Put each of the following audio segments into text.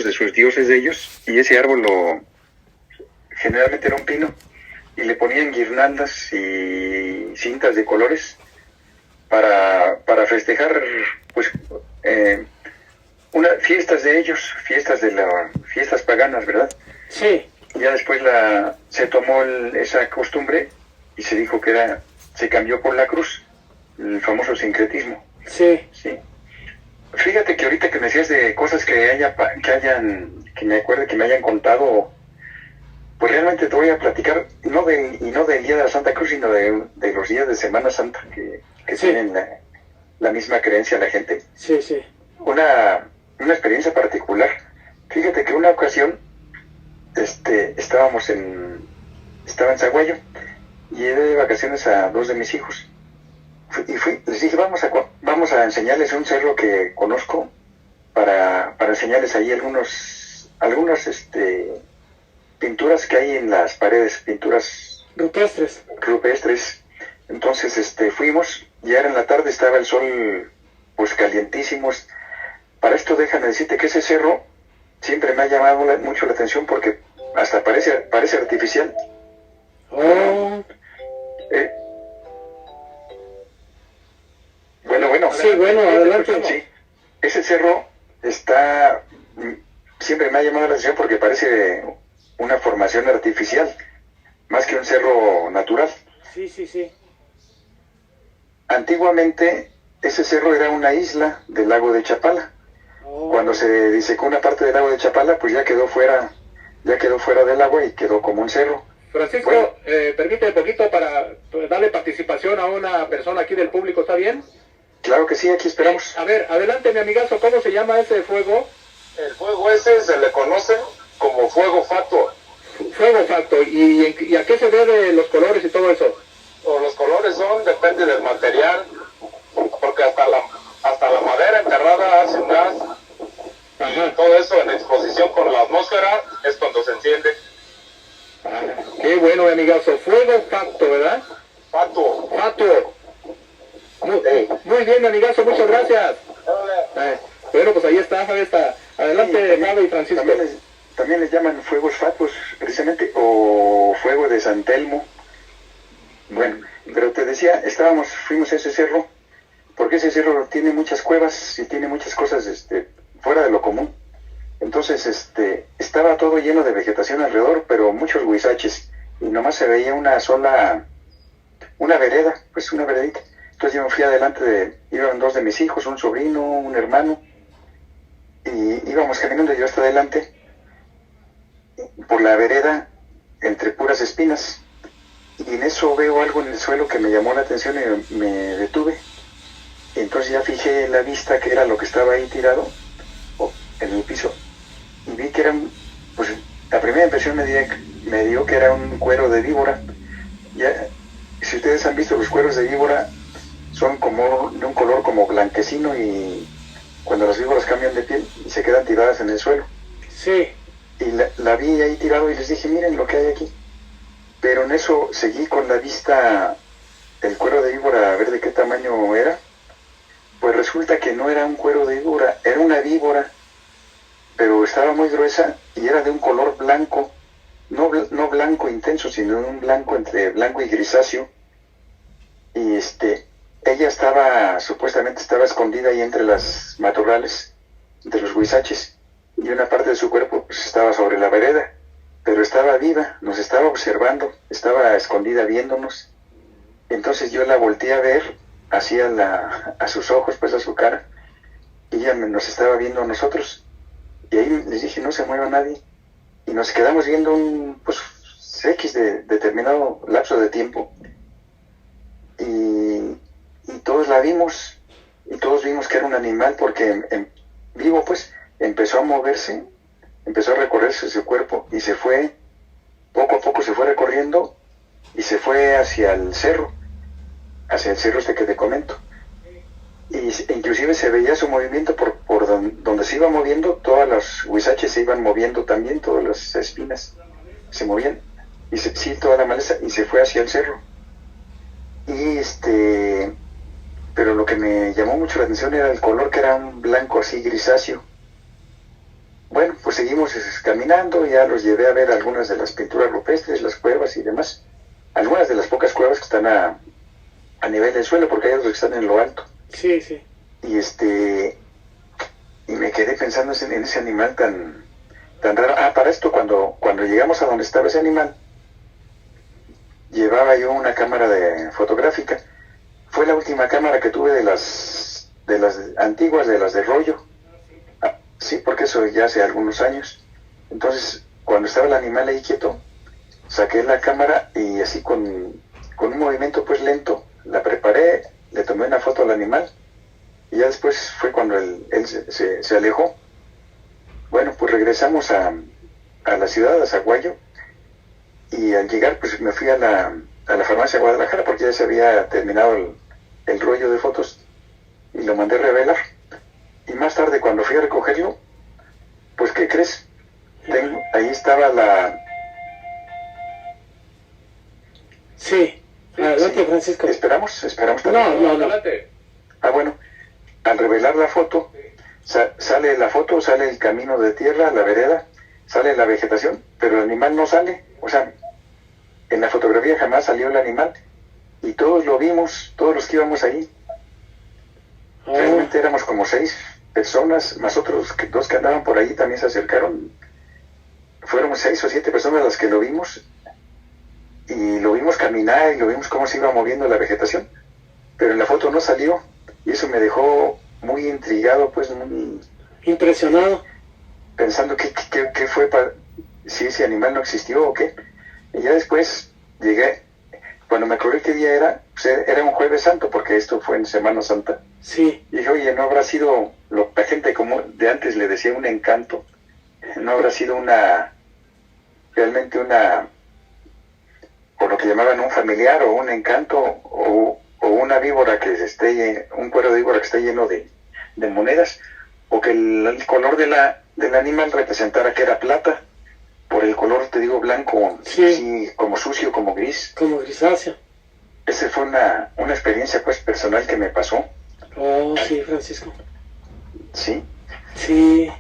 de sus dioses de ellos, y ese árbol generalmente era un pino, y le ponían guirnaldas y cintas de colores para festejar, pues, fiestas de ellos, fiestas paganas, ¿verdad? Sí. Ya después se tomó esa costumbre y se dijo que se cambió por la cruz, el famoso sincretismo. Sí. Sí. Fíjate que ahorita que me decías de cosas que me acuerde que me hayan contado, pues realmente te voy a platicar, no del Día de la Santa Cruz, sino de los días de Semana Santa que Sí. tienen la misma creencia la gente. Sí, sí. Una experiencia particular. Fíjate que una ocasión, estaba en Zaguayo, y llevé de vacaciones a dos de mis hijos. Les dije, vamos a enseñarles un cerro que conozco para enseñarles ahí algunas pinturas que hay en las paredes, pinturas rupestres. Entonces, fuimos, ya era en la tarde, estaba el sol, pues, calientísimo. Para esto, déjame decirte que ese cerro siempre me ha llamado mucho la atención porque hasta parece artificial. Oh. Bueno. Sí, bueno, adelante. Sí, ese cerro siempre me ha llamado la atención porque parece una formación artificial, más que un cerro natural. Sí, sí, sí. Antiguamente, ese cerro era una isla del lago de Chapala. Oh. Cuando se disecó una parte del lago de Chapala, pues ya quedó fuera del agua y quedó como un cerro. Francisco, Bueno. permíteme un poquito para darle participación a una persona aquí del público, ¿está bien? Claro que sí, aquí esperamos. A ver, adelante, mi amigazo, ¿cómo se llama ese fuego? El fuego ese se le conoce como fuego fatuo. Fuego facto. ¿Y a qué se debe los colores y todo eso? O los colores depende del material, porque hasta la madera enterrada hace un gas. Ajá. Y todo eso en exposición con la atmósfera es cuando se enciende. Qué bueno, mi amigazo. Fuego facto, ¿verdad? Fatuo. Fatuo. Muy bien, mi amigazo, muchas gracias. Bueno, pues ahí está. Adelante, Mabe y Francisco. También les llaman fuegos fatuos, precisamente, o fuego de San Telmo. Bueno, pero te decía, fuimos a ese cerro, porque ese cerro tiene muchas cuevas y tiene muchas cosas fuera de lo común. Entonces, estaba todo lleno de vegetación alrededor, pero muchos huizaches, y nomás se veía una vereda, pues una veredita. Entonces yo me fui adelante, iban dos de mis hijos, un sobrino, un hermano, y íbamos caminando yo hasta adelante, por la vereda, entre puras espinas, y en eso veo algo en el suelo que me llamó la atención y me detuve. Y entonces ya fijé la vista que era lo que estaba ahí tirado en el piso, y vi que pues la primera impresión me dio que era un cuero de víbora. Ya, si ustedes han visto los cueros de víbora, son como de un color como blanquecino, y cuando las víboras cambian de piel y se quedan tiradas en el suelo. Sí. Y la vi ahí tirado y les dije, miren lo que hay aquí. Pero en eso seguí con la vista el cuero de víbora a ver de qué tamaño era. Pues resulta que no era un cuero de víbora, era una víbora, pero estaba muy gruesa y era de un color blanco, no blanco intenso, sino un blanco entre blanco y grisáceo. Y ella supuestamente estaba escondida ahí entre las matorrales, entre los huizaches, y una parte de su cuerpo pues estaba sobre la vereda, pero estaba viva, nos estaba observando, estaba escondida viéndonos. Entonces yo la volteé a ver a sus ojos, pues a su cara, y ella nos estaba viendo a nosotros, y ahí les dije, no se mueva nadie, y nos quedamos viendo un X de determinado lapso de tiempo, y todos la vimos, y todos vimos que era un animal, porque vivo, pues, empezó a moverse, empezó a recorrerse su cuerpo, y se fue, poco a poco se fue recorriendo, y se fue hacia el cerro que te comento. Y inclusive se veía su movimiento por donde se iba moviendo, todas las huizaches se iban moviendo también, todas las espinas se movían, y sí, toda la maleza, y se fue hacia el cerro. Y pero lo que me llamó mucho la atención era el color, que era un blanco así grisáceo, bueno, pues seguimos caminando, ya los llevé a ver algunas de las pinturas rupestres, las cuevas y demás. Algunas de las pocas cuevas que están a nivel del suelo, porque hay otros que están en lo alto. Sí, sí. Y y me quedé pensando en ese animal tan raro. Para esto, cuando llegamos a donde estaba ese animal, llevaba yo una cámara fotográfica. Fue la última cámara que tuve de las antiguas, de las de rollo. Sí, porque eso ya hace algunos años. Entonces, cuando estaba el animal ahí quieto, saqué la cámara y así con un movimiento pues lento, la preparé, le tomé una foto al animal y ya después fue cuando él se alejó. Bueno, pues regresamos a la ciudad, a Zaguayo, y al llegar pues me fui a la farmacia de Guadalajara porque ya se había terminado el rollo de fotos y lo mandé a revelar. Y más tarde, cuando fui a recogerlo, pues, ¿qué crees? Ahí estaba Sí, adelante, sí. Francisco. Esperamos No. Adelante. Bueno, al revelar la foto, sale la foto, sale el camino de tierra, la vereda, sale la vegetación, pero el animal no sale. O sea, en la fotografía jamás salió el animal y todos lo vimos, todos los que íbamos ahí. Realmente éramos como 6 personas, más otros 2 que andaban por ahí también se acercaron. Fueron 6 o 7 personas las que lo vimos y lo vimos caminar y lo vimos cómo se iba moviendo la vegetación, pero en la foto no salió y eso me dejó muy intrigado, pues muy impresionado, pensando qué fue, si ese animal no existió o qué. Y ya después llegué, cuando me acordé qué día era, pues era un Jueves Santo, porque esto fue en Semana Santa. Sí. Y dije, oye, ¿no habrá sido, la gente como de antes le decía, un encanto? ¿No habrá sido realmente o lo que llamaban un familiar, o un encanto, o una víbora un cuero de víbora que esté lleno de monedas, o que el color del animal representara que era plata, por el color, te digo, blanco, sí, como sucio, como gris. Como grisáceo. Esa fue una experiencia, pues, personal que me pasó. Oh, sí, Francisco. Sí. Sí.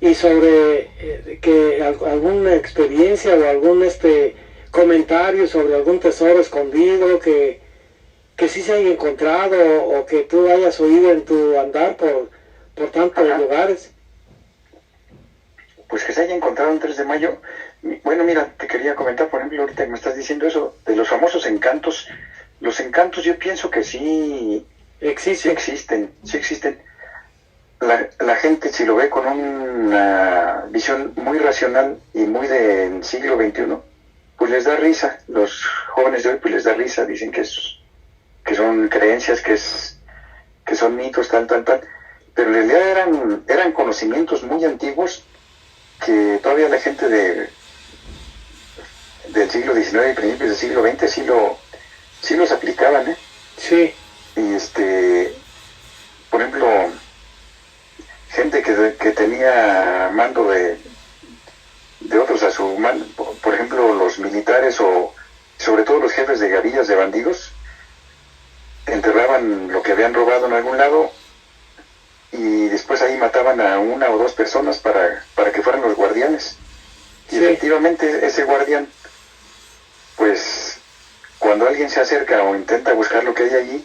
Y sobre que alguna experiencia o algún comentario sobre algún tesoro escondido que sí se haya encontrado o que tú hayas oído en tu andar por tantos lugares. Pues que se haya encontrado en 3 de mayo. Bueno, mira, te quería comentar, por ejemplo, ahorita que me estás diciendo eso, de los famosos encantos. Los encantos yo pienso que sí existen. La gente, si lo ve con una visión muy racional y muy del siglo XXI, pues les da risa. Los jóvenes de hoy pues les da risa, dicen que son creencias, que son mitos, tal. Pero en realidad eran conocimientos muy antiguos que todavía la gente del siglo XIX y principios del siglo XX sí los aplicaban, ¿eh? Sí. Y por ejemplo, gente que tenía mando de otros a su mando, por ejemplo, los militares o sobre todo los jefes de gavillas de bandidos, enterraban lo que habían robado en algún lado y después ahí mataban a 1 o 2 personas para que fueran los guardianes. Y efectivamente ese guardián, pues cuando alguien se acerca o intenta buscar lo que hay allí,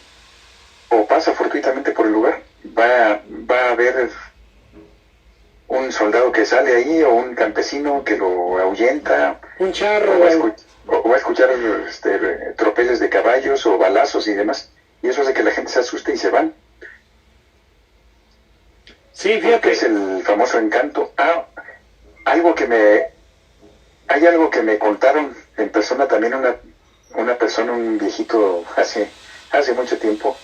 o pasa fortuitamente por el lugar, va a haber un soldado que sale ahí o un campesino que lo ahuyenta, un charro, o va a escuchar tropeles de caballos o balazos y demás, y eso hace que la gente se asuste y se van. Sí, fíjate. Es el famoso encanto. Hay algo que me contaron en persona también, una persona, un viejito hace mucho tiempo.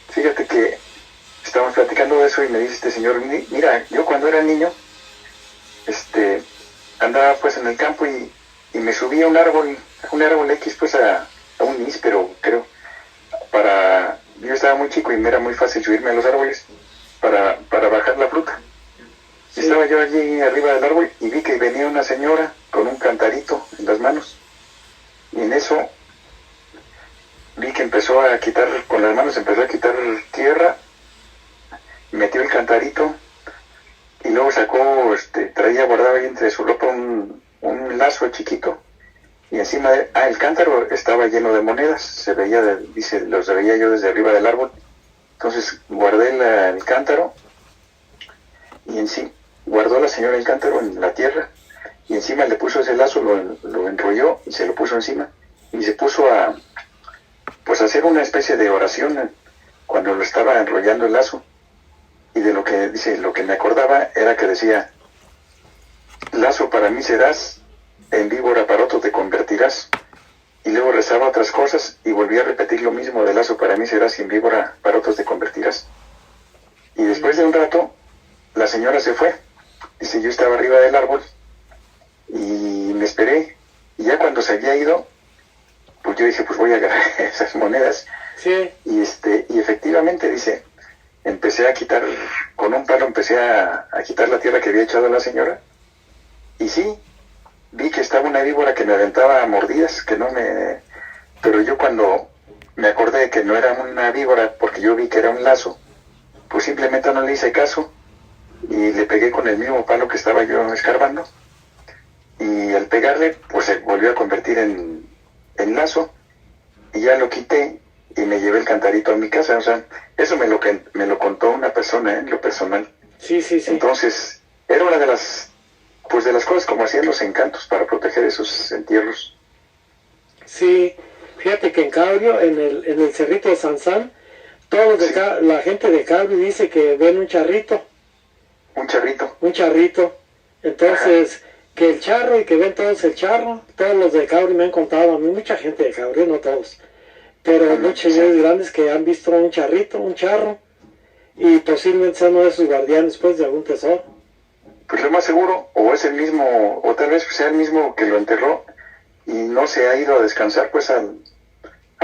Fíjate que estábamos platicando de eso y me dice este señor, mira, yo cuando era niño, andaba pues en el campo y me subí a un árbol X, pues a un níspero, creo. Yo estaba muy chico y me era muy fácil subirme a los árboles para bajar la fruta. Sí. Estaba yo allí arriba del árbol y vi que venía una señora con un cantarito en las manos. Y en eso vi que empezó a quitar tierra, metió el cantarito, y luego sacó, traía guardado ahí entre su ropa un lazo chiquito, y encima el cántaro estaba lleno de monedas, se veía, dice, los veía yo desde arriba del árbol. Entonces guardé el cántaro, y encima guardó la señora el cántaro en la tierra, y encima le puso ese lazo, lo enrolló y se lo puso encima, y se puso a hacer una especie de oración cuando lo estaba enrollando el lazo. Y de lo que dice, lo que me acordaba era que decía: lazo para mí serás, en víbora para otro te convertirás. Y luego rezaba otras cosas y volví a repetir lo mismo: de lazo para mí serás y en víbora para otros te convertirás. Y después de un rato, la señora se fue. Dice, yo estaba arriba del árbol y me esperé. Y ya cuando se había ido, pues yo dije, pues voy a agarrar esas monedas. Sí. Y efectivamente, dice, empecé a quitar, con un palo empecé a quitar la tierra que había echado la señora. Y sí, vi que estaba una víbora que me aventaba mordidas, pero yo cuando me acordé que no era una víbora, porque yo vi que era un lazo, pues simplemente no le hice caso y le pegué con el mismo palo que estaba yo escarbando. Y al pegarle, pues se volvió a convertir en lazo, y ya lo quité y me llevé el cantarito a mi casa. O sea, eso me lo contó una persona, en lo personal. Sí, sí, sí. Entonces, era una de las cosas como hacían los encantos para proteger esos entierros. Sí, fíjate que en Cabrio, en el cerrito de Sansán, todos la gente de Cabrio dice que ven un charrito. Un charrito. Un charrito. Entonces, que el charro, y que ven todos el charro. Todos los de Cabrio me han contado a mí, mucha gente de Cabrio, no todos, pero muchos señores grandes que han visto un charrito, un charro, y posiblemente sea uno de sus guardianes pues de algún tesoro. Pues lo más seguro, o es el mismo, o tal vez sea el mismo que lo enterró y no se ha ido a descansar pues a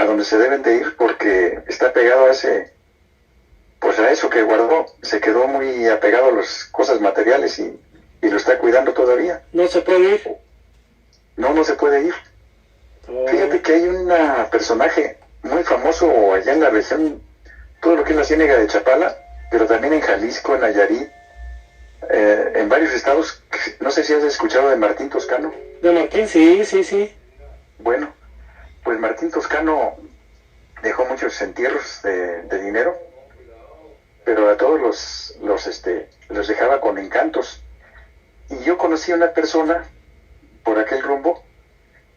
donde se deben de ir, porque está pegado a a eso que guardó. Se quedó muy apegado a las cosas materiales y lo está cuidando todavía. ¿No se puede ir? No se puede ir. Fíjate que hay un personaje muy famoso allá en la región, todo lo que es la Ciénega de Chapala, pero también en Jalisco, en Nayarit, en varios estados. No sé si has escuchado de Martín Toscano. De Martín, sí, sí, sí. Bueno, pues Martín Toscano dejó muchos entierros de dinero, pero a todos los dejaba con encantos. Y yo conocí a una persona por aquel rumbo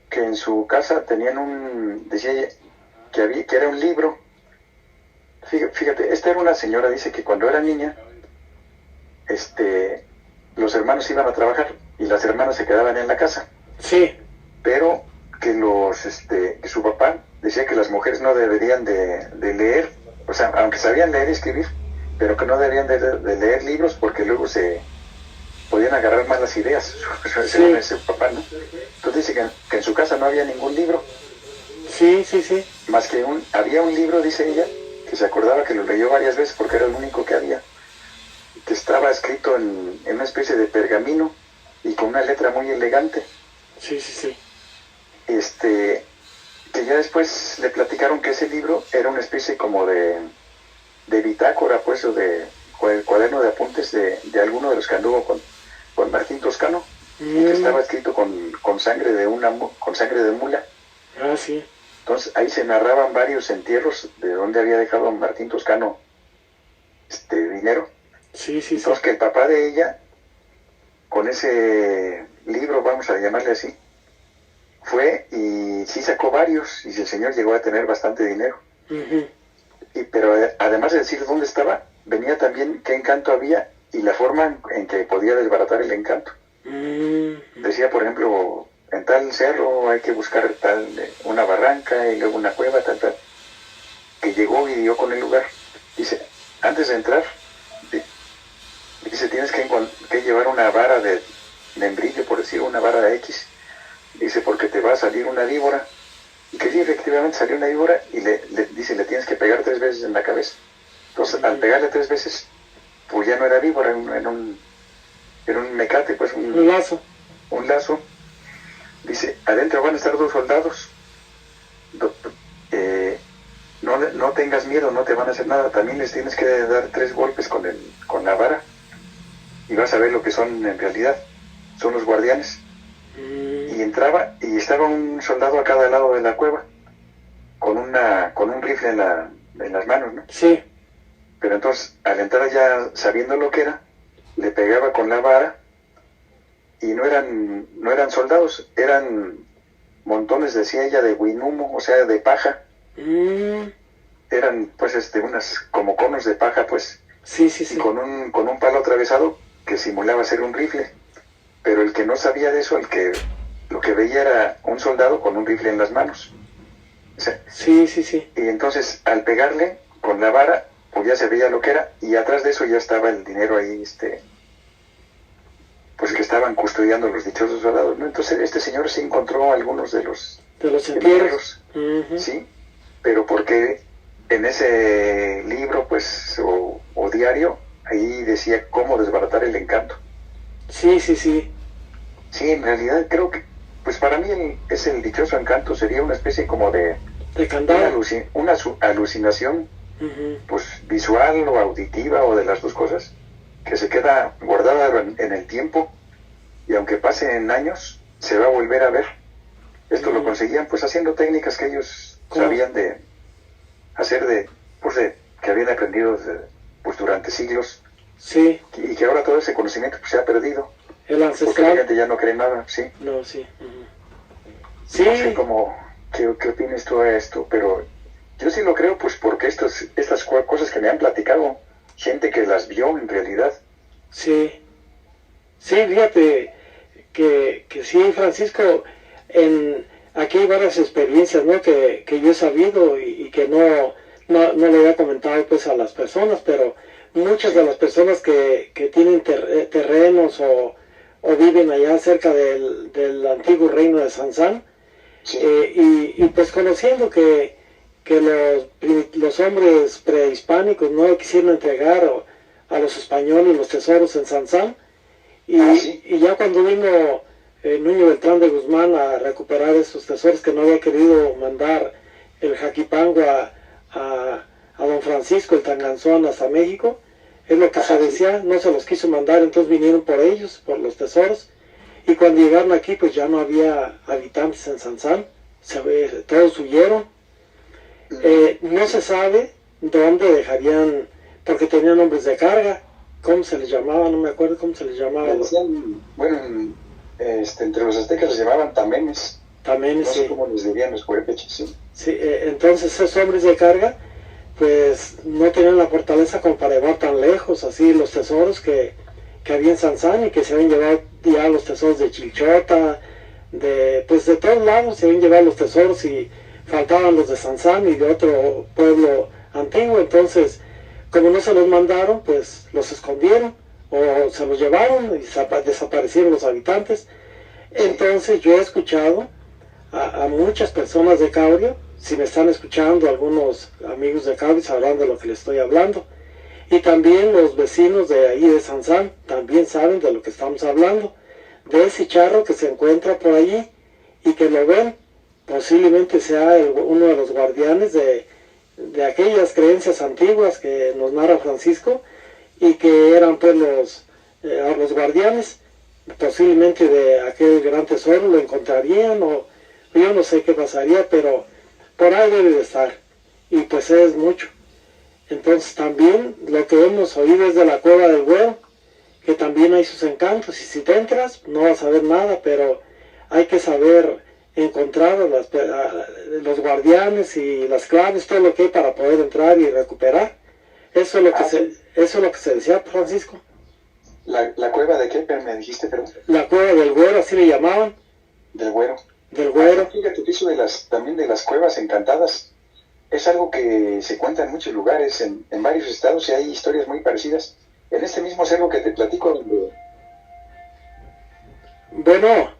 que en su casa tenían decía ella, que era un libro. Fíjate, esta era una señora, dice que cuando era niña, los hermanos iban a trabajar y las hermanas se quedaban en la casa. Sí. Pero que que su papá decía que las mujeres no deberían de leer, o sea, aunque sabían leer y escribir, pero que no deberían de leer libros porque luego se podían agarrar malas ideas, según ese papá, ¿no? Entonces dice que en su casa no había ningún libro. Sí, sí, sí. Más que había un libro, dice ella, que se acordaba que lo leyó varias veces porque era el único que había, que estaba escrito en una especie de pergamino y con una letra muy elegante. Sí, sí, sí. Que ya después le platicaron que ese libro era una especie como de bitácora, pues, o de cuaderno de apuntes de alguno de los que anduvo con Martín Toscano, y que estaba escrito con sangre de mula. Ah, sí. Entonces ahí se narraban varios entierros de donde había dejado Martín Toscano dinero. Sí, sí, entonces sí. que el papá de ella, con ese libro, vamos a llamarle así, fue y sí sacó varios, y el señor llegó a tener bastante dinero. Pero además de decir dónde estaba, venía también qué encanto había y la forma en que podía desbaratar el encanto. Decía, por ejemplo, en tal cerro hay que buscar una barranca y luego una cueva, tal. Que llegó y dio con el lugar. Dice, antes de entrar, dice, tienes que llevar una vara de membrillo, por decir, una vara de X. Dice, porque te va a salir una víbora. Y que sí, efectivamente salió una víbora y dice, le tienes que pegar 3 veces en la cabeza. Entonces, al pegarle 3 veces, pues ya no era víbora, era un mecate, pues un lazo. Un lazo. Dice, adentro van a estar 2 soldados. No tengas miedo, no te van a hacer nada. También les tienes que dar 3 golpes con la vara. y vas a ver lo que son en realidad. Son los guardianes. Y entraba y estaba un soldado a cada lado de la cueva con un rifle en las manos, ¿no? Sí. Pero entonces, al entrar ya sabiendo lo que era, le pegaba con la vara y no eran soldados, eran montones, decía ella, de huinumo, o sea, de paja. Eran pues unas como conos de paja, pues. Sí. Y con un palo atravesado que simulaba ser un rifle. Pero el que no sabía de eso, lo que veía era un soldado con un rifle en las manos. O sea, sí. Y entonces, al pegarle con la vara, pues ya se veía lo que era, y atrás de eso ya estaba el dinero ahí, pues que estaban custodiando los dichosos soldados, ¿no? Entonces este señor sí encontró algunos de los entierros, sí, pero porque en ese libro, pues, o diario, ahí decía cómo desbaratar el encanto. Sí. Sí, en realidad creo que, pues para mí es el dichoso encanto, sería una especie como de candado, una alucinación, pues visual o auditiva o de las dos cosas, que se queda guardada en el tiempo y aunque pasen años, se va a volver a ver. Esto lo conseguían pues haciendo técnicas que ellos sabían de hacer que habían aprendido pues durante siglos. Sí. Y que ahora todo ese conocimiento pues, se ha perdido. El ancestral. Porque la gente ya no cree nada, sí. No, sí. Sí. No sé ¿qué opinas tú a esto? Pero yo sí lo creo, pues porque estas cosas que me han platicado, gente que las vio en realidad. Sí. Sí, fíjate que sí, Francisco, aquí hay varias experiencias, ¿no? Que yo he sabido y que no le había comentado pues a las personas, pero muchas de las personas que tienen terrenos o viven allá cerca del antiguo reino de Sansán, sí. Y pues conociendo que los hombres prehispánicos no quisieron entregar a los españoles los tesoros en Sansán, Sí. y ya cuando vino Nuño Beltrán de Guzmán a recuperar esos tesoros que no había querido mandar el Jaquipango a don Francisco, el Tanganzón, hasta México, es lo que se decía, no se los quiso mandar, entonces vinieron por ellos, por los tesoros, y cuando llegaron aquí pues ya no había habitantes en Sansán, todos huyeron. No se sabe dónde dejarían, porque tenían hombres de carga, ¿cómo se les llamaba? No me acuerdo cómo se les llamaba. Decían, bueno, entre los aztecas les llamaban tamenes. Tamenes, no sé sí. cómo les dirían los puérpechas, sí. Sí, entonces esos hombres de carga pues no tenían la fortaleza como para llevar tan lejos así los tesoros que había en Sansán, y que se habían llevado ya los tesoros de Chilchota, pues de todos lados se habían llevado los tesoros y faltaban los de Sansán y de otro pueblo antiguo. Entonces, como no se los mandaron, pues los escondieron o se los llevaron y desaparecieron los habitantes. Entonces yo he escuchado a muchas personas de Caurio, si me están escuchando algunos amigos de Caurio sabrán de lo que les estoy hablando, y también los vecinos de ahí de Sansán también saben de lo que estamos hablando, de ese charro que se encuentra por allí y que lo ven, posiblemente sea uno de los guardianes de aquellas creencias antiguas que nos narra Francisco, y que eran pues los guardianes posiblemente de aquel gran tesoro. Lo encontrarían, o yo no sé qué pasaría, pero por ahí debe de estar, y pues es mucho. Entonces también lo que hemos oído es de la cueva del Güero, que también hay sus encantos, y si te entras no vas a ver nada, pero hay que saber encontrar los guardianes y las claves, todo lo que hay para poder entrar y recuperar. Eso es lo que se decía, Francisco. ¿La cueva de qué me dijiste, perdón? La cueva del Güero, así le llamaban. Del Güero. Del Güero. Fíjate que eso también de las cuevas encantadas es algo que se cuenta en muchos lugares, en varios estados, y hay historias muy parecidas. En este mismo cerro que te platico, donde... Bueno,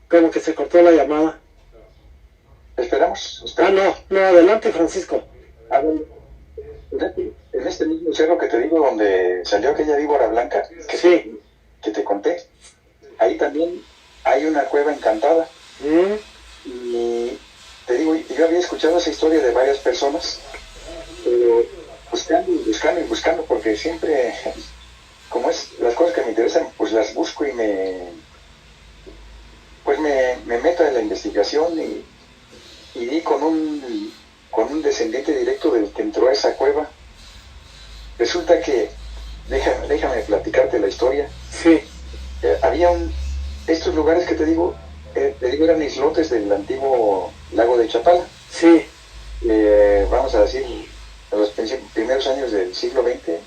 como que se cortó la llamada. Esperamos. No, adelante, Francisco. En este mismo cerro que te digo, donde salió aquella víbora blanca que te conté, ahí también hay una cueva encantada. Y te digo, yo había escuchado esa historia de varias personas, pero buscando y buscando y buscando, porque siempre, como es las cosas que me interesan, pues las busco y me meto en la investigación y di con un descendiente directo del que entró a esa cueva. Resulta que, déjame platicarte la historia. Sí. Había estos lugares que te digo eran islotes del antiguo lago de Chapala. Sí. Vamos a decir, en los primeros años del siglo XX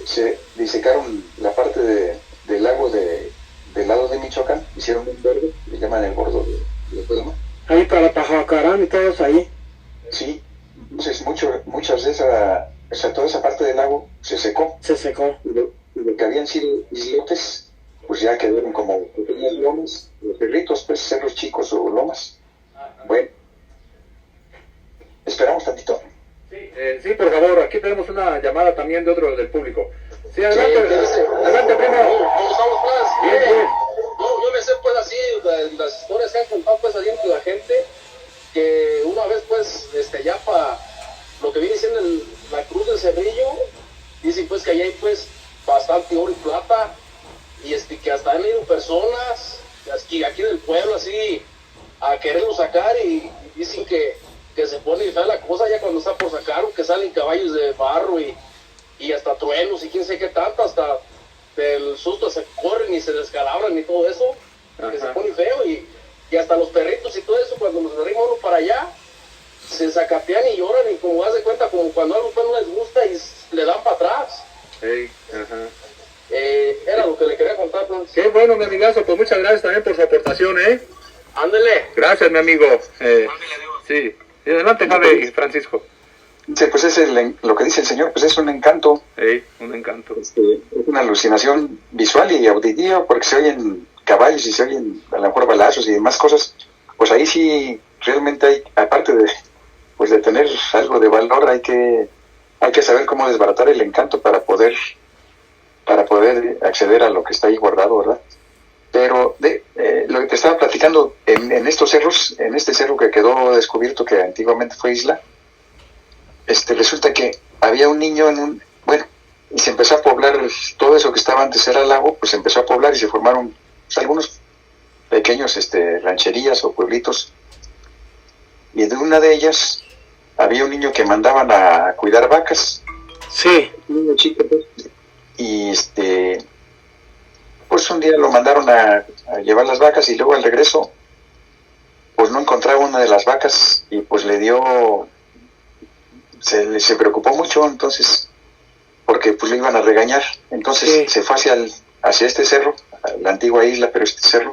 se disecaron la parte del lago del lado de Michoacán, hicieron un bordo, le llaman el bordo de Puebla. Ahí para Pajacarán y todos ahí. Sí, entonces muchas de toda esa parte del lago se secó. Se secó. Y lo que habían sido islotes, pues ya quedaron como pequeñas lomas, los cerritos, pues cerros chicos o lomas. Bueno, esperamos tantito. Sí, por favor, aquí tenemos una llamada también de otro del público. Sí, adelante, adelante, primo. ¿Cómo estamos, pues? Bien, bien. Yo me sé, pues, así, las historias que han contado, pues, así entre la gente, que una vez, pues, ya para lo que viene siendo la Cruz del Cerrillo, dicen, pues, que allá hay, pues, bastante oro y plata, y que hasta han ido personas, aquí del pueblo, así, a quererlo sacar, y dicen que se pone y la cosa ya cuando está por sacar, o que salen caballos de barro y hasta truenos y quién sé qué tanto, hasta del susto se corren y se descalabran y todo eso, que se pone feo, y hasta los perritos y todo eso, cuando nos arrima uno para allá, se sacatean y lloran, y como haz de cuenta, como cuando algo pues no les gusta y le dan para atrás. Hey, ajá. Era lo que le quería contar, pues. Qué bueno, mi amigazo, pues muchas gracias también por su aportación, Ándele. Gracias, mi amigo. Sí. Y adelante, Javi, Francisco. Sí, pues lo que dice el Señor, pues es un encanto. Un encanto. Es una alucinación visual y auditiva, porque se oyen caballos y se oyen a lo mejor balazos y demás cosas. Pues ahí sí realmente hay, aparte de tener algo de valor, hay que saber cómo desbaratar el encanto para poder acceder a lo que está ahí guardado, ¿verdad? Pero lo que te estaba platicando, en estos cerros, en este cerro que quedó descubierto, que antiguamente fue isla, resulta que había un niño y se empezó a poblar todo eso que estaba antes era lago, pues se empezó a poblar y se formaron pues, algunos pequeños rancherías o pueblitos, y de una de ellas había un niño que mandaban a cuidar vacas. Sí. Un niño chico, pues, y pues un día lo mandaron a llevar las vacas, y luego al regreso pues no encontraba una de las vacas, y pues se preocupó mucho, entonces, porque pues lo iban a regañar. Entonces sí. Se fue hacia este cerro, la antigua isla, pero este cerro,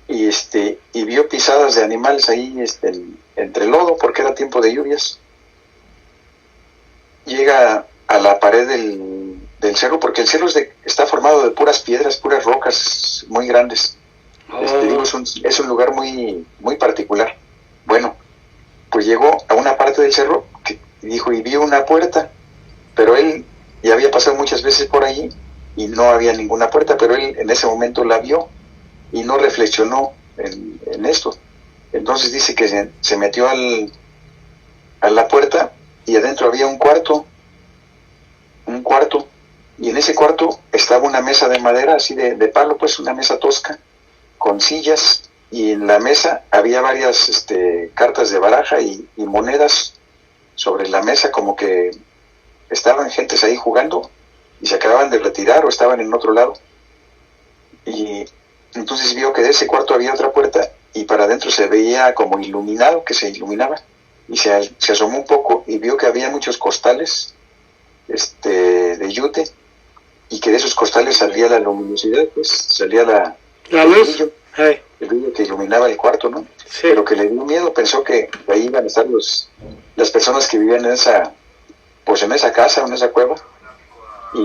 y vio pisadas de animales ahí entre lodo, porque era tiempo de lluvias. Llega a la pared del cerro, porque el cerro está formado de puras piedras, puras rocas muy grandes. Es un lugar muy, muy particular. Bueno, pues llegó a una parte del cerro y vio una puerta, pero él ya había pasado muchas veces por allí y no había ninguna puerta, pero él en ese momento la vio y no reflexionó en esto. Entonces dice que se metió a la puerta, y adentro había un cuarto, y en ese cuarto estaba una mesa de madera, así de palo, pues una mesa tosca, con sillas, y en la mesa había varias cartas de baraja y monedas sobre la mesa, como que estaban gentes ahí jugando y se acababan de retirar o estaban en otro lado. Y entonces vio que de ese cuarto había otra puerta, y para adentro se veía como iluminado, que se iluminaba, y se asomó un poco y vio que había muchos costales de yute, y que de esos costales salía la luminosidad, pues salía la luz, el brillo que iluminaba el cuarto, ¿no? Sí. Pero que le dio miedo, pensó que ahí iban a estar las personas que vivían en esa casa o en esa cueva, y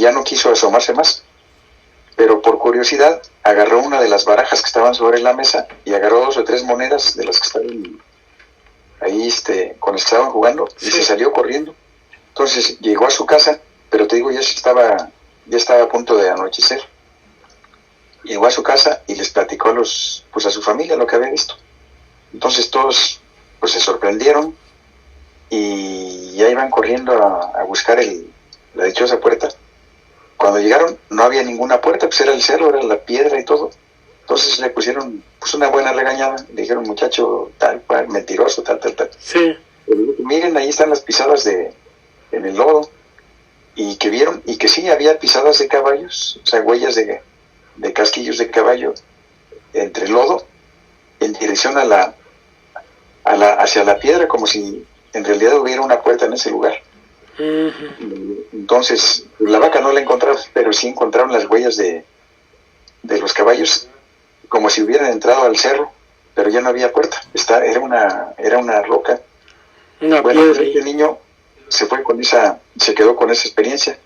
ya no quiso asomarse más. Pero por curiosidad agarró una de las barajas que estaban sobre la mesa y agarró 2 o 3 monedas de las que estaban ahí con las que estaban jugando, y se salió corriendo. Entonces llegó a su casa, pero te digo, ya estaba a punto de anochecer. Llegó a su casa y les platicó a su familia lo que había visto. Entonces todos pues se sorprendieron, y ya iban corriendo a buscar la dichosa puerta. Cuando llegaron no había ninguna puerta, pues era el cerro, era la piedra y todo. Entonces le pusieron pues una buena regañada, le dijeron, muchacho tal cual, mentiroso, tal. Sí. Miren, ahí están las pisadas en el lodo, y que vieron, y que sí, había pisadas de caballos, o sea, huellas de casquillos de caballo entre el lodo, en dirección hacia la piedra, como si en realidad hubiera una puerta en ese lugar. Entonces, la vaca no la encontraron, pero sí encontraron las huellas de los caballos, como si hubieran entrado al cerro, pero ya no había puerta, era una roca. Una bueno, piedra. Este niño se quedó con esa experiencia,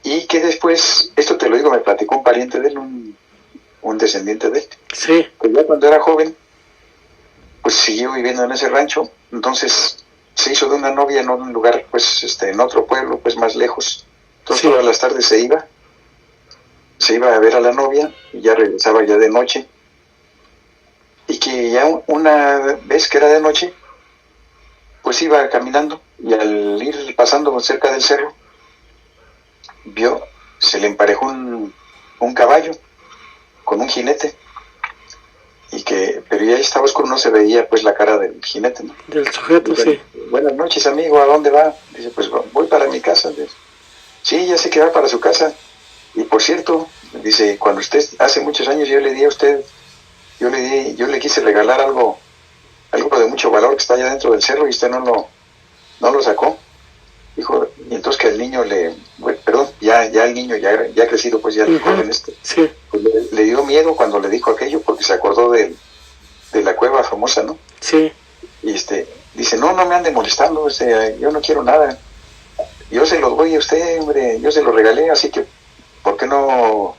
y que después, esto te lo digo, me platicó un pariente de él, un descendiente de él, Sí. que ya cuando era joven, pues siguió viviendo en ese rancho. Entonces se hizo de una novia en un lugar, pues en otro pueblo, pues más lejos. Entonces Sí. todas las tardes se iba a ver a la novia, y ya regresaba ya de noche, y que ya una vez que era de noche, pues iba caminando, y al ir pasando cerca del cerro, se le emparejó un caballo con un jinete, pero ya estaba oscuro, no se veía pues la cara del jinete, ¿no? Del sujeto, Dice, sí. buenas noches, amigo, ¿a dónde va? Dice, pues voy para mi casa. Dice, sí, ya sé que va para su casa. Y por cierto, dice, cuando usted, hace muchos años yo le di a usted, yo le quise regalar algo de mucho valor que está allá dentro del cerro, y usted no lo sacó. Dijo, y entonces que el niño ya el niño ya crecido, pues ya el joven Sí. pues le dio miedo cuando le dijo aquello, porque se acordó de la cueva famosa, ¿no? Sí. Y dice, no me ande molestando, yo no quiero nada, yo se los doy a usted, hombre, yo se lo regalé, así que ¿por qué no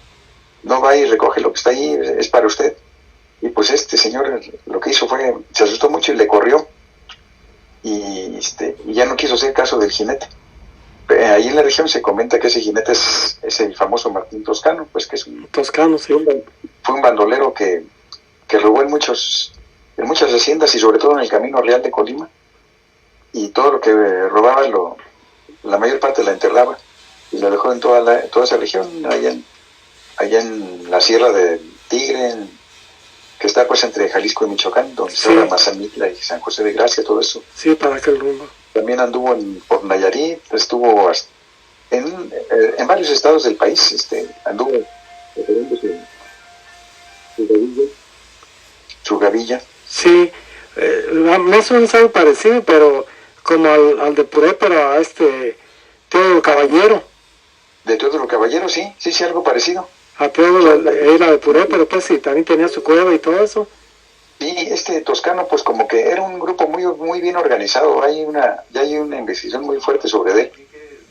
va y recoge lo que está ahí? Es para usted. Y pues este señor lo que hizo fue, se asustó mucho y le corrió, y ya no quiso hacer caso del jinete. Ahí en la región se comenta que ese jinete es el famoso Martín Toscano, pues que es Toscano, sí. fue un bandolero que robó en muchas haciendas, y sobre todo en el Camino Real de Colima, y todo lo que robaba la mayor parte la enterraba y la dejó en toda esa región, allá en la Sierra del Tigre, que está pues entre Jalisco y Michoacán, donde Sí. está Mazamitla y San José de Gracia, todo eso. Sí, para aquel rumbo. También anduvo por Nayarit, estuvo en varios estados del país, anduvo recorriendo su gavilla. Sí, más o menos algo parecido, pero como al de Puré, pero a Teodoro Caballero. De Teodoro Caballero, sí, algo parecido. A Teodoro era de Puré, pero pues sí, también tenía su cueva y todo eso. Sí, Toscano, pues como que era un grupo muy, muy bien organizado. Ya hay una investigación muy fuerte sobre él.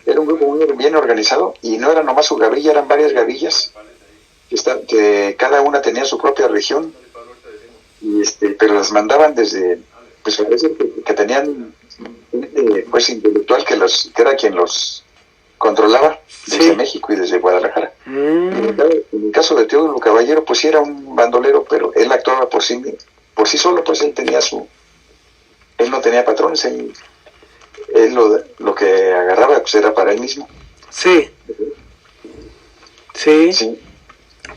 Era un grupo muy bien organizado, y no era nomás su gavilla, eran varias gavillas que cada una tenía su propia región, pero las mandaban desde, pues parece que tenían pues intelectual que era quien los controlaba desde Sí. México y desde Guadalajara. Mm. En el caso de Teodoro Caballero, pues sí era un bandolero, pero él actuaba por sí solo, pues él no tenía patrones, él lo que agarraba pues era para él mismo. Sí. Sí. Sí,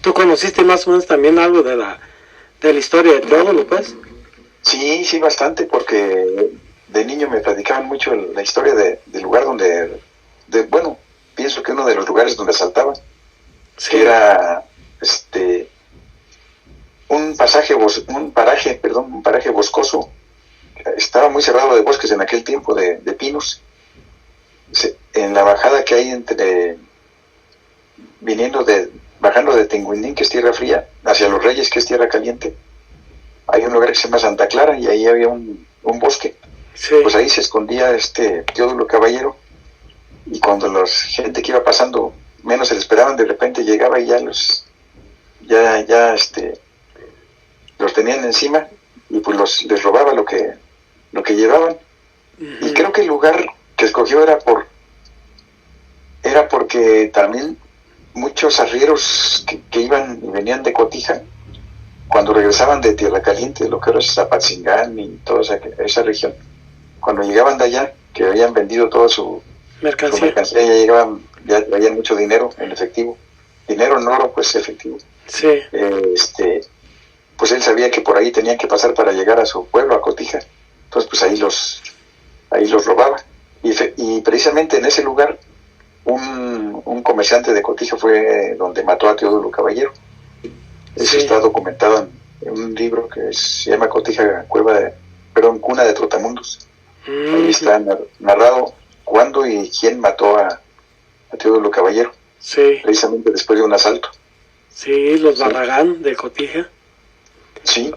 ¿Tú conociste más o menos también algo de la historia de Teodoro, pues? sí, bastante, porque de niño me platicaban mucho la historia del lugar bueno, pienso que uno de los lugares donde asaltaban, Sí. que era un paraje boscoso. Estaba muy cerrado de bosques en aquel tiempo, de pinos. En la bajada que hay bajando de Tenguindín, que es tierra fría, hacia Los Reyes, que es tierra caliente, hay un lugar que se llama Santa Clara, y ahí había un bosque. Sí. Pues ahí se escondía Teodoro Caballero, y cuando la gente que iba pasando menos se le esperaban, de repente llegaba y ya los tenían encima, y pues les robaba lo que llevaban. Y creo que el lugar que escogió era porque también muchos arrieros que iban y venían de Cotija, cuando regresaban de Tierra Caliente, lo que era Zapatzingán y toda esa región, cuando llegaban de allá, que habían vendido toda su mercancía, ya llegaban, ya traían mucho dinero en efectivo, dinero en oro, pues efectivo. Sí. Pues él sabía que por ahí tenían que pasar para llegar a su pueblo, a Cotija. Entonces pues ahí los robaba. Y precisamente en ese lugar un comerciante de Cotija fue donde mató a Teodulo Caballero. Eso Sí. está documentado en un libro que se llama Cotija, Cuna de Trotamundos. Ahí está narrado cuándo y quién mató a Teodulo Caballero. Sí. Precisamente después de un asalto. Sí, los Barragán de Cotija. Sí.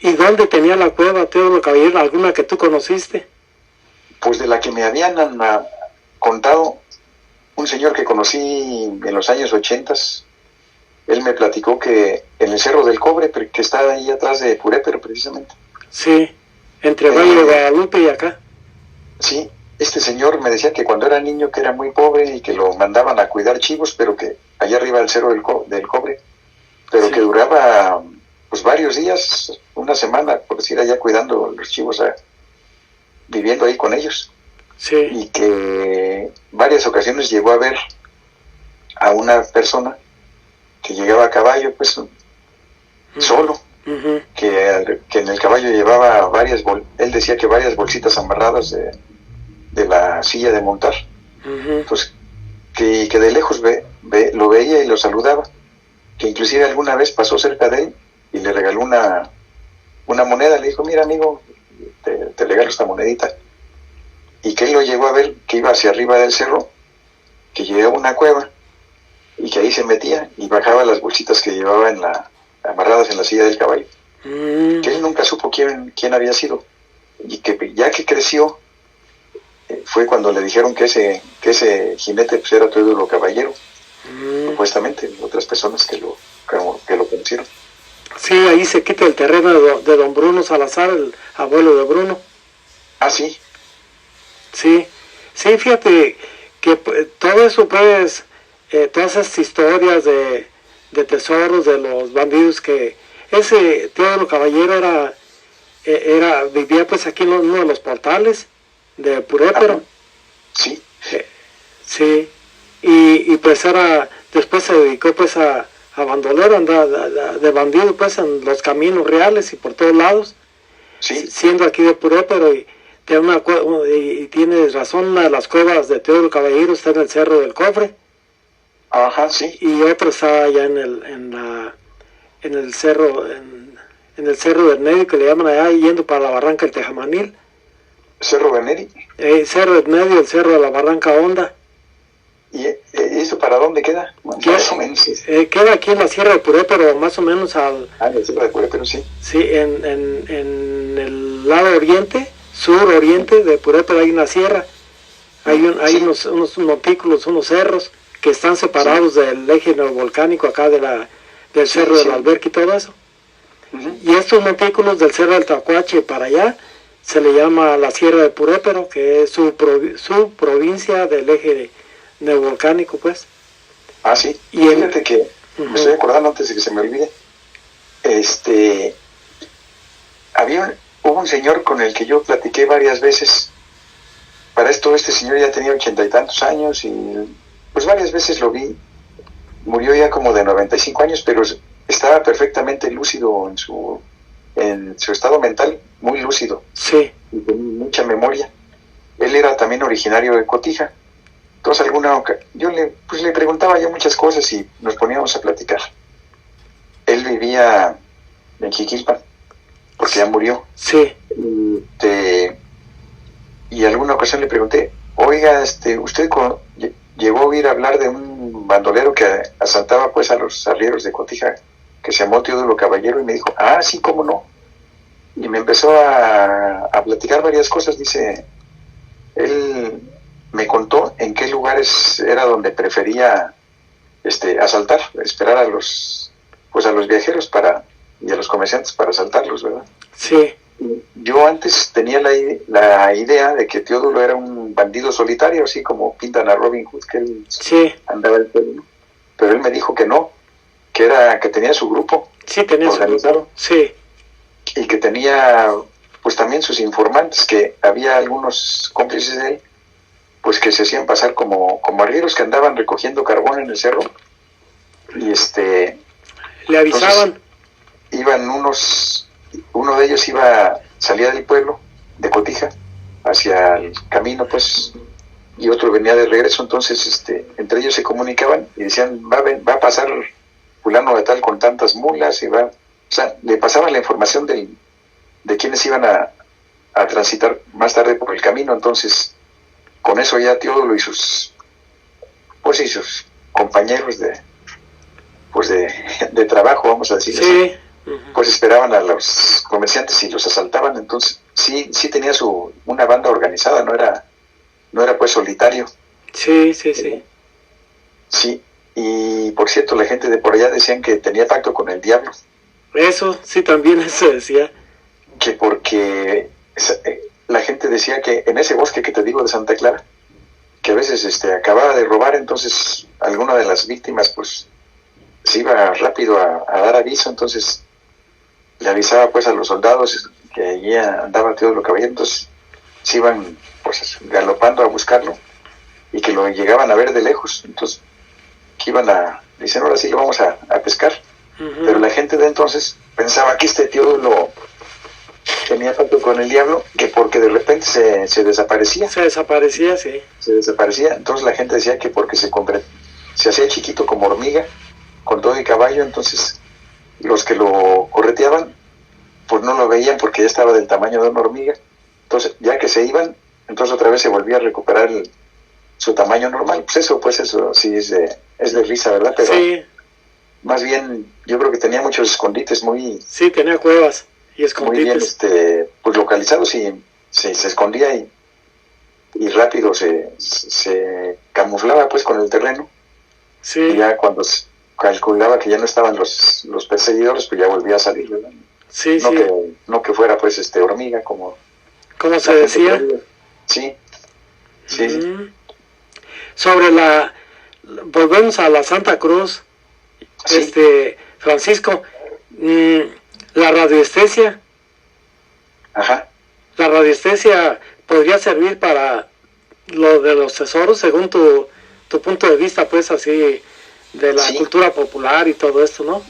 ¿Y dónde tenía la cueva Teodulo Caballero? ¿Alguna que tú conociste? Pues de la que me habían contado un señor que conocí en los años 80. Él me platicó que en el Cerro del Cobre, que está ahí atrás de Purépero precisamente. Sí, entre Valle de Guadalupe y acá. Sí, este señor me decía que cuando era niño que era muy pobre y que lo mandaban a cuidar chivos, pero que allá arriba del Cerro del Cobre, pero Sí. que duraba pues varios días, una semana, por decir, allá cuidando los chivos, viviendo ahí con ellos. Sí. Y que varias ocasiones llegó a ver a una persona que llegaba a caballo, pues solo, que en el caballo llevaba él decía que varias bolsitas amarradas de la silla de montar. Pues que de lejos lo veía y lo saludaba, que inclusive alguna vez pasó cerca de él y le regaló una moneda. Le dijo: mira, amigo, te regalo esta monedita. Y que él lo llegó a ver, que iba hacia arriba del cerro, que llegaba a una cueva y que ahí se metía y bajaba las bolsitas que llevaba amarradas en la silla del caballo. Que él nunca supo quién había sido, y que ya que creció fue cuando le dijeron que ese jinete pues era Teodulo Caballero, supuestamente otras personas que lo conocieron. Sí, ahí se quita el terreno de don Bruno Salazar, el abuelo de Bruno. Ah, sí. Sí, fíjate que todo eso, pues, todas esas historias de tesoros de los bandidos, que ese Teodulo Caballero vivía pues aquí en uno de los portales de Purépero. Sí. Sí, y pues después se dedicó pues a bandolero, de bandido pues en los caminos reales y por todos lados. Sí. Siendo aquí de Purépero, y tienes razón, una de las cuevas de Teodulo Caballero está en el Cerro del Cofre. Ajá, sí. Y otra está allá en el cerro, en el Cerro del Medio, que le llaman allá, yendo para la Barranca del Tejamanil. ¿Cerro del Medio? Cerro del Medio, el Cerro de la Barranca Honda. ¿Y eso para dónde queda? Más o menos. Queda aquí en la Sierra de Purépero, más o menos en la Sierra de Purépero, sí. Sí, en el lado oriente, sur-oriente de Purépero hay una sierra. Hay unos montículos, unos cerros que están separados del eje neovolcánico acá del Cerro del Alberque y todo eso. Y estos montículos del Cerro del Tacuache para allá se le llama la Sierra de Purépero, que es su provincia del eje neovolcánico, pues. Ah, sí. Y fíjate que me estoy acordando antes de que se me olvide. Hubo un señor con el que yo platiqué varias veces. Para esto este señor ya tenía 80 y tantos años y pues varias veces lo vi. Murió ya como de 95 años, pero estaba perfectamente lúcido en su estado mental, muy lúcido. Sí. Y con mucha memoria. Él era también originario de Cotija. Entonces yo le preguntaba yo muchas cosas y nos poníamos a platicar. Él vivía en Jiquilpan, porque ya murió. Sí. Y alguna ocasión le pregunté: oiga, ¿usted llegó a oír hablar de un bandolero que asaltaba pues a los arrieros de Cotija, que se llamó Teodulo Caballero? Y me dijo: ah, sí, cómo no. Y me empezó a platicar varias cosas. Dice, él me contó en qué lugares era donde prefería asaltar, esperar a los viajeros y a los comerciantes para asaltarlos, ¿verdad? Sí. Yo antes tenía la idea de que Teodulo era un bandido solitario, así como pintan a Robin Hood, que él andaba el pueblo. Pero él me dijo que no, que tenía su grupo. Sí, tenía organizado. Su grupo. Sí. Y que tenía pues también sus informantes, que había algunos cómplices de él, pues que se hacían pasar como arrieros que andaban recogiendo carbón en el cerro, y le avisaban. Iban uno de ellos salía del pueblo, de Cotija, hacia el camino, pues, y otro venía de regreso. Entonces entre ellos se comunicaban y decían, va a pasar fulano de tal con tantas mulas, o sea, le pasaban la información de quienes iban a transitar más tarde por el camino. Entonces con eso ya Teodulo y sus compañeros de trabajo, vamos a decir, sí. Pues esperaban a los comerciantes y los asaltaban. Entonces sí tenía una banda organizada, no era pues solitario. Sí. Sí, y por cierto, la gente de por allá decían que tenía pacto con el diablo. Eso, sí, también eso decía. Que porque la gente decía que en ese bosque que te digo de Santa Clara, que a veces acababa de robar, entonces alguna de las víctimas pues se iba rápido a dar aviso. Entonces le avisaba pues a los soldados que allí andaba Teodulo Caballero. Entonces se iban pues galopando a buscarlo y que lo llegaban a ver de lejos. Entonces que dicen, ahora sí lo vamos a pescar. Uh-huh. Pero la gente de entonces pensaba que Teodulo tenía pacto con el diablo, que porque de repente se desaparecía. Se desaparecía, sí. Se desaparecía. Entonces la gente decía que porque se hacía chiquito como hormiga, con todo y caballo. Entonces los que lo correteaban pues no lo veían porque ya estaba del tamaño de una hormiga. Entonces ya que se iban, entonces otra vez se volvía a recuperar su tamaño normal. Pues eso sí es de risa, ¿verdad? Pero sí. Más bien yo creo que tenía muchos escondites sí, tenía cuevas y escondites muy bien pues localizados, y se escondía y rápido se camuflaba pues con el terreno. Sí. Y ya cuando calculaba que ya no estaban los perseguidores, pues ya volvía a salir, ¿verdad? Sí. No que fuera pues hormiga como se decía. Sí. Sobre volvemos a la Santa Cruz. Sí. Francisco, la radiestesia. Ajá. La radiestesia podría servir para lo de los tesoros, según tu punto de vista, pues, así, de la cultura popular y todo esto, ¿no?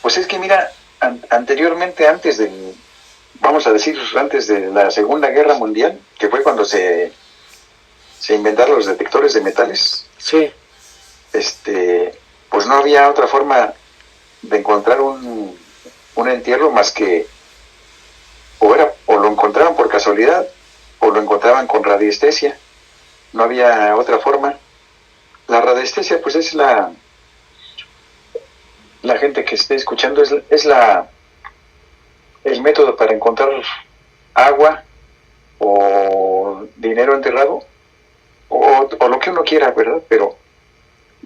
Pues es que mira, anteriormente, antes de la Segunda Guerra Mundial, que fue cuando se inventaron los detectores de metales. Sí. Pues no había otra forma de encontrar un entierro más que o lo encontraban por casualidad o lo encontraban con radiestesia. No había otra forma. La radiestesia pues es la gente que esté escuchando, es el método para encontrar agua o dinero enterrado o lo que uno quiera, ¿verdad? Pero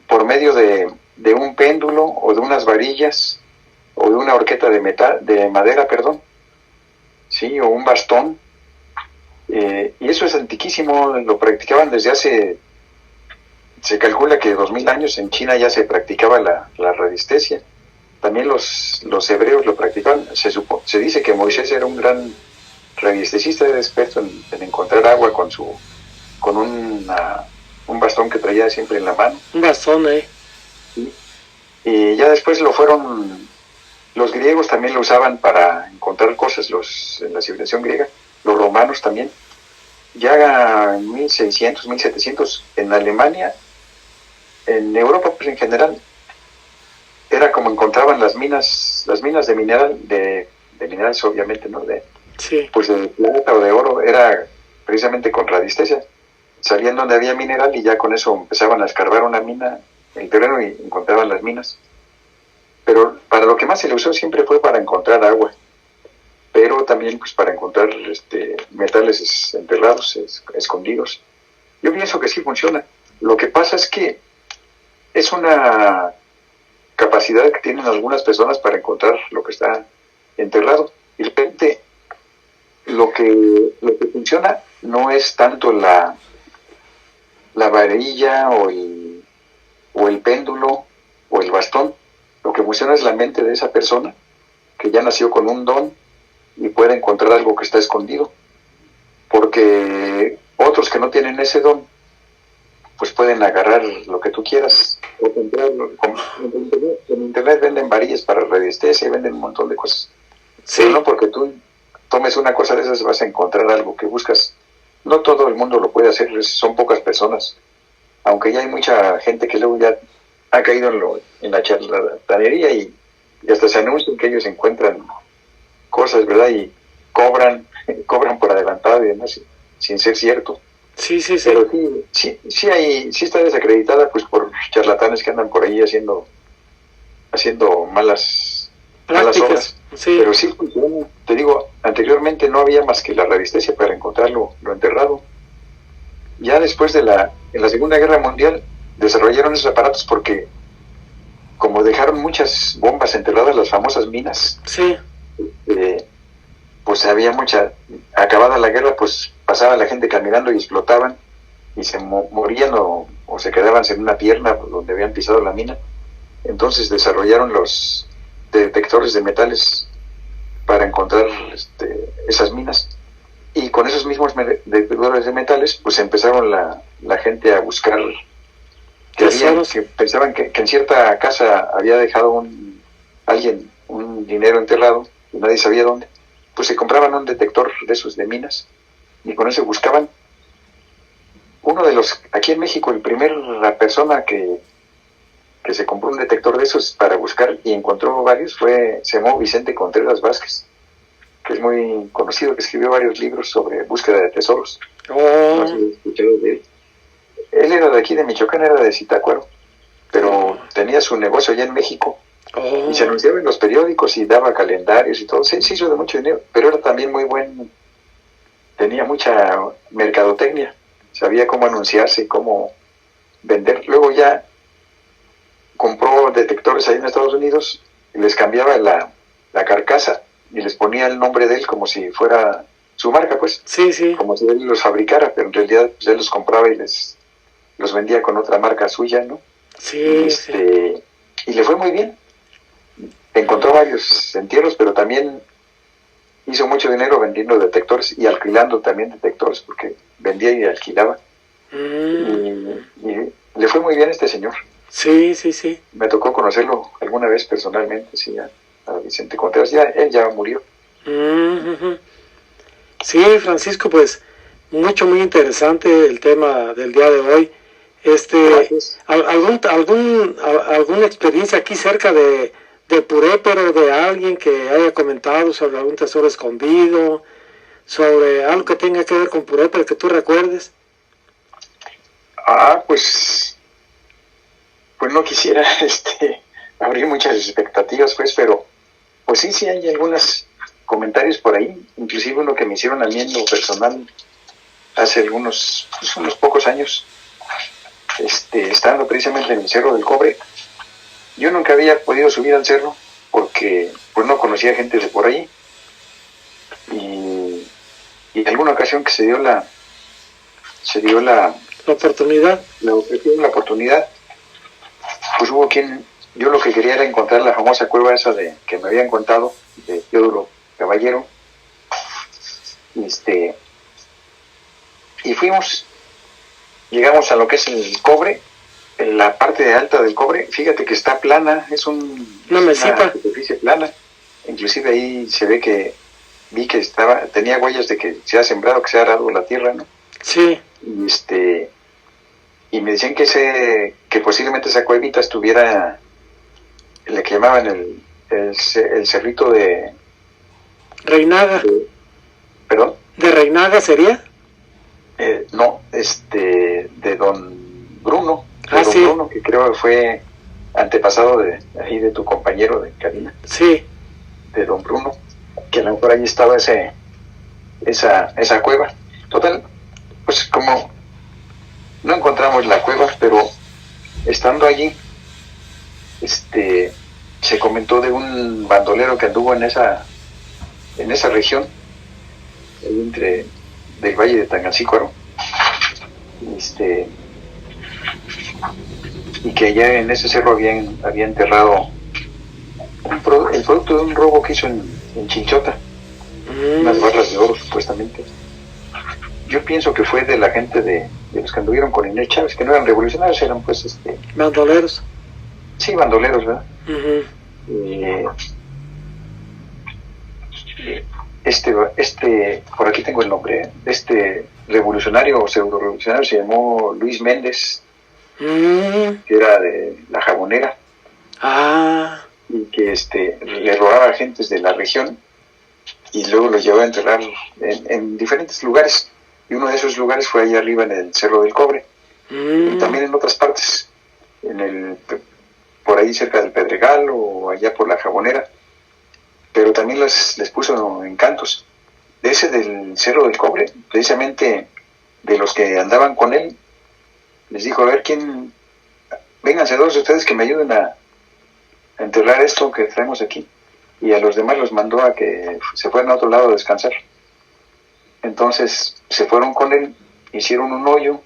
por medio de un péndulo o de unas varillas o de una horqueta de madera, sí, o un bastón, y eso es antiquísimo. Lo practicaban desde se calcula que 2000 años en China ya se practicaba la radiestesia. También los hebreos lo practicaban. Se dice que Moisés era un gran radiestesista, era experto en encontrar agua con un bastón que traía siempre en la mano. Un bastón, ¿Sí? Y ya después los griegos también lo usaban para encontrar cosas, en la civilización griega, los romanos también. Ya en 1600, 1700, en Alemania, en Europa pues en general, era como encontraban las minas de minerales obviamente, ¿no? Pues de plata o de oro, era precisamente con radiestesia. Sabían dónde había mineral y ya con eso empezaban a escarbar una mina en el terreno y encontraban las minas. Pero para lo que más se le usó siempre fue para encontrar agua, pero también pues para encontrar metales enterrados, escondidos. Yo pienso que sí funciona. Lo que pasa es que es una capacidad que tienen algunas personas para encontrar lo que está enterrado. Y de repente lo que funciona no es tanto la varilla o el péndulo o el bastón. Lo que funciona es la mente de esa persona que ya nació con un don y pueda encontrar algo que está escondido, porque otros que no tienen ese don, pues pueden agarrar lo que tú quieras o comprarlo. En internet venden varillas para radiestesia y venden un montón de cosas. Sí. Pero no porque tú tomes una cosa de esas vas a encontrar algo que buscas. No todo el mundo lo puede hacer, son pocas personas. Aunque ya hay mucha gente que luego ya ha caído en la charlatanería y hasta se anuncian que ellos encuentran cosas, ¿verdad? Y cobran por adelantado y demás, sin ser cierto. Sí. Pero sí está desacreditada pues por charlatanes que andan por ahí haciendo malas obras. Sí. Pero sí funciona. Te digo, anteriormente no había más que la radiestesia para encontrarlo lo enterrado. Ya después en la Segunda Guerra Mundial desarrollaron esos aparatos porque como dejaron muchas bombas enterradas, las famosas minas, Sí. Pues había acabada la guerra, pues pasaba la gente caminando y explotaban y se morían o se quedaban sin una pierna donde habían pisado la mina. Entonces desarrollaron los detectores de metales para encontrar esas minas, y con esos mismos detectores de metales pues empezaron la gente a buscar que pensaban que en cierta casa había dejado alguien un dinero enterrado y nadie sabía dónde. Pues se compraban un detector de esos de minas y con eso buscaban. Aquí en México, la persona que se compró un detector de esos para buscar y encontró varios se llamó Vicente Contreras Vázquez, que es muy conocido, que escribió varios libros sobre búsqueda de tesoros. No sé si has escuchado de él. Él era de aquí de Michoacán, era de Zitácuaro, pero tenía su negocio allá en México. Y se anunciaba en los periódicos y daba calendarios y todo. Se hizo de mucho dinero, pero era también muy tenía mucha mercadotecnia, sabía cómo anunciarse y cómo vender. Luego ya compró detectores ahí en Estados Unidos y les cambiaba la carcasa y les ponía el nombre de él como si fuera su marca, pues. Sí. Como si él los fabricara, pero en realidad pues, él los compraba y los vendía con otra marca suya, ¿no? Sí. Y le fue muy bien. Encontró varios entierros, pero también hizo mucho dinero vendiendo detectores y alquilando también detectores, porque vendía y alquilaba. Y le fue muy bien a este señor. Sí. Me tocó conocerlo alguna vez personalmente, sí, a Vicente Contreras. Él ya murió. Sí, Francisco, pues muy interesante el tema del día de hoy. ¿Alguna experiencia aquí cerca de Purépero, de alguien que haya comentado sobre algún tesoro escondido, sobre algo que tenga que ver con Purépero que tú recuerdes? Pues no quisiera abrir muchas expectativas, pues, pero pues sí hay algunos comentarios por ahí, inclusive uno que me hicieron a mí en lo personal hace unos pocos años, estando precisamente en el Cerro del Cobre. Yo nunca había podido subir al cerro porque pues no conocía gente de por ahí, y en alguna ocasión que se dio la oportunidad, pues hubo yo lo que quería era encontrar la famosa cueva esa que me habían contado de Teodoro Caballero, y llegamos a lo que es el Cobre. En la parte alta del Cobre, fíjate que está plana, es una superficie plana. Inclusive ahí se ve vi que tenía huellas de que se ha sembrado, que se ha arado la tierra, ¿no? Sí. Y me decían que posiblemente esa cuevita estuviera, le que llamaban el cerrito de Reinaga. ¿Perdón? ¿De Reinaga sería? No, de Don Bruno. Sí. Bruno, que creo que fue antepasado de tu compañero de cabina. Sí. De Don Bruno, que a lo mejor ahí estaba esa cueva. Total, pues como no encontramos la cueva, pero estando allí, se comentó de un bandolero que anduvo en esa región, ahí del Valle de Tangancícuaro, y que allá en ese cerro había enterrado el producto de un robo que hizo en Chinchota. unas barras de oro supuestamente. Yo pienso que fue de la gente de los que anduvieron con Inés Chávez, que no eran revolucionarios, eran pues bandoleros. Sí, bandoleros, ¿verdad? Por aquí tengo el nombre, este revolucionario o pseudo revolucionario se llamó Luis Méndez, que era de La Jabonera, y que le robaba a gentes de la región y luego los llevaba a enterrar en diferentes lugares, y uno de esos lugares fue allá arriba en el Cerro del Cobre, y también en otras partes, por ahí cerca del Pedregal o allá por La Jabonera, pero también les puso encantos. De ese del Cerro del Cobre, precisamente de los que andaban con él, les dijo, a ver vénganse dos de ustedes que me ayuden a enterrar esto que traemos aquí, y a los demás los mandó a que se fueran a otro lado a descansar. Entonces se fueron con él, hicieron un hoyo,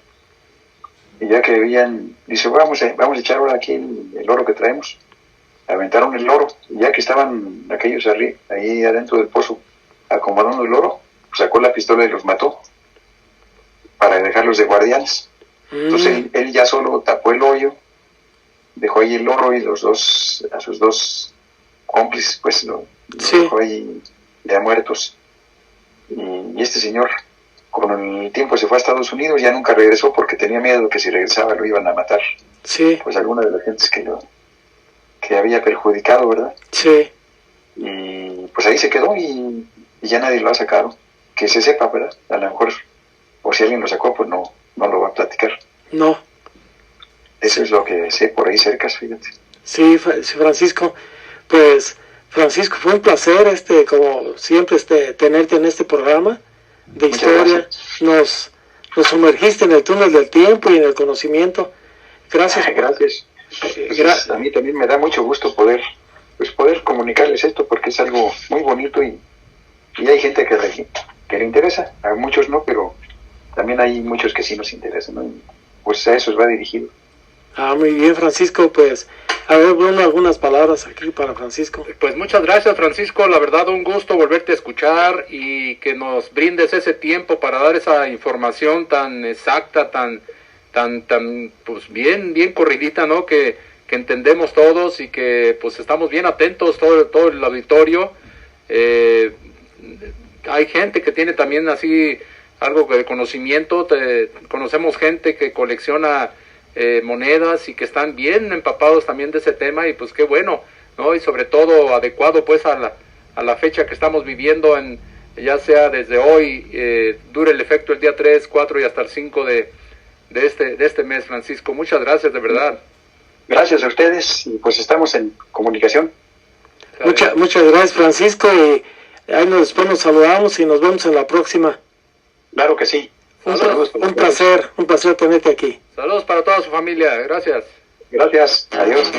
y ya que veían, dice, vamos a echar ahora aquí el oro que traemos. Aventaron el oro, y ya que estaban aquellos ahí adentro del pozo acomodando el oro, sacó la pistola y los mató para dejarlos de guardianes. Entonces él ya solo tapó el hoyo, dejó ahí el oro, y a sus dos cómplices pues lo dejó ahí ya muertos. Y este señor con el tiempo se fue a Estados Unidos, ya nunca regresó porque tenía miedo de que si regresaba lo iban a matar. Pues alguna de las gentes que había perjudicado, ¿verdad? Y pues ahí se quedó y ya nadie lo ha sacado. Que se sepa, ¿verdad? A lo mejor, o si alguien lo sacó, pues no lo va a platicar. No. Eso es lo que sé por ahí cerca, fíjate. Sí, Francisco. Pues, Francisco, fue un placer, como siempre, tenerte en este programa de historia. Nos sumergiste en el túnel del tiempo y en el conocimiento. Gracias. Gracias. Pues a mí también me da mucho gusto poder comunicarles esto, porque es algo muy bonito y hay gente que le interesa, a muchos no, pero también hay muchos que sí nos interesan, ¿no? Pues a eso va dirigido. Muy bien, Francisco. Pues a ver, Bruno, algunas palabras aquí para Francisco. Pues muchas gracias, Francisco, la verdad un gusto volverte a escuchar y que nos brindes ese tiempo para dar esa información tan exacta, tan pues bien corridita, ¿no? Que entendemos todos y que pues estamos bien atentos todo el auditorio. Hay gente que tiene también así algo de conocimiento, conocemos gente que colecciona monedas y que están bien empapados también de ese tema, y pues qué bueno, ¿no? Y sobre todo adecuado pues a la fecha que estamos viviendo, ya sea desde hoy, dure el efecto el día 3, 4 y hasta el 5 de este mes, Francisco. Muchas gracias, de verdad. Gracias a ustedes, y pues estamos en comunicación. Muchas gracias, Francisco, y ahí después nos saludamos y nos vemos en la próxima. Claro que sí. Un placer tenerte aquí. Saludos para toda su familia, gracias. Gracias, adiós.